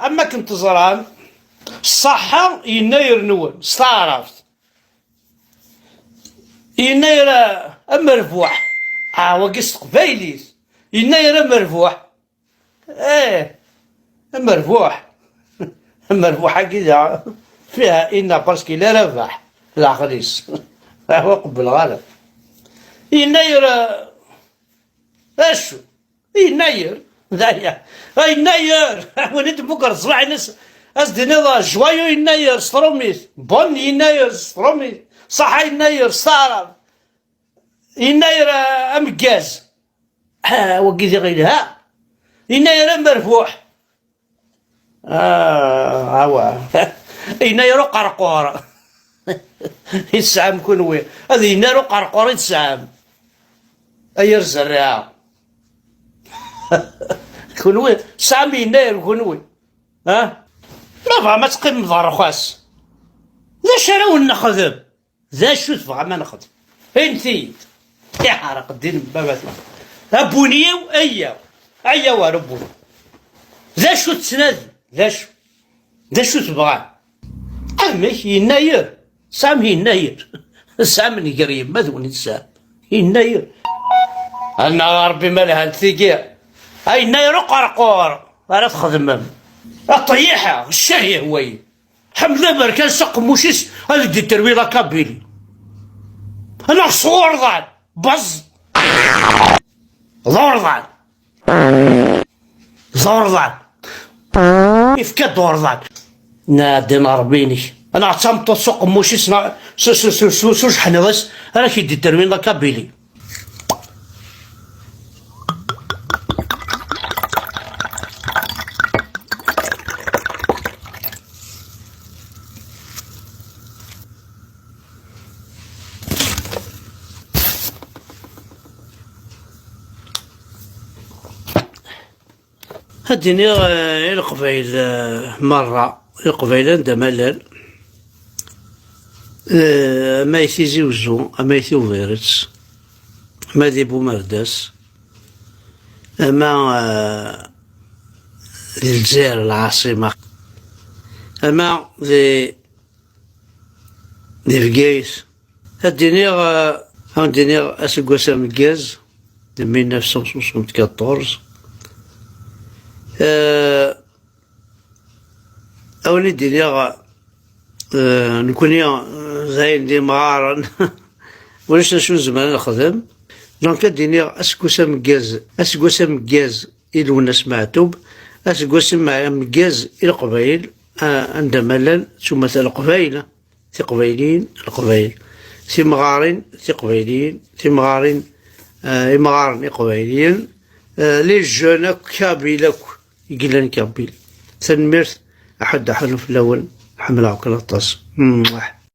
اما كنت زران الصحة يناير نون استعرفت يناير مرفوح وقست قبايليس يناير مرفوح مرفوح مرفوحة كذا فيها إن باسكي لا ربح العقليس هو قبل غالب يناير اشو يناير ذايا يناير وليت بكره صباح ناس أصدي نضا جوايو يناير ستروميس بون يناير ستروميس صح يناير ستارم يناير أمكاز وقيتي غيرها يناير مرفوح هوا يناير قرقور السعام كنوي هذا يناير قرقور السعام أير زرعة كنوي سعام يناير كنوي ما تقيم ضار خاص ذا شراو نخدم ذا شو تبغى ما نخدم انتي يا حرق الدين باباتنا ابونيو ايا وربوني ذا شو تسند ذا شو تبغى امك يناير سام يناير سام نقريب ما ذوني السام يناير انا ربي مالها نثيقير اي يناير قرقور راه تخدم الطيحة الشهية هوي حمد بركان سق موشيس هذا دي الترويضة كابيلي انا صور ضان بز دور ضان كيف دور ضان نادي ربيني انا عصمت السوق موشيس سوش حنوس انا كي دي الترويضة كابيلي الدنيا القبيل مرة القبيل عند ملل ما يثيزي وزو ما يثيو فيرتس ما ذي بومردس ما ذي الجزائر العاصمة ما ذي فقايس الدنيا أسقوسا مكاز 1974 أولي الدنيا نكون زاين دي مغارن وليش نشوف زمان نخدم دونك الدنيا أسقوسا مكاز إلو الناس معتوب أسقوسا مكاز إلى قبايل عند ملل ثم القبايلة ثي قبايلين القبايل ثي مغارين ثي قبايلين ثي مغارين مغارن قبايلين لي جون كابيلك يقلن كابيل تنمرت أحد حلو في الأول حمل عقل الطاس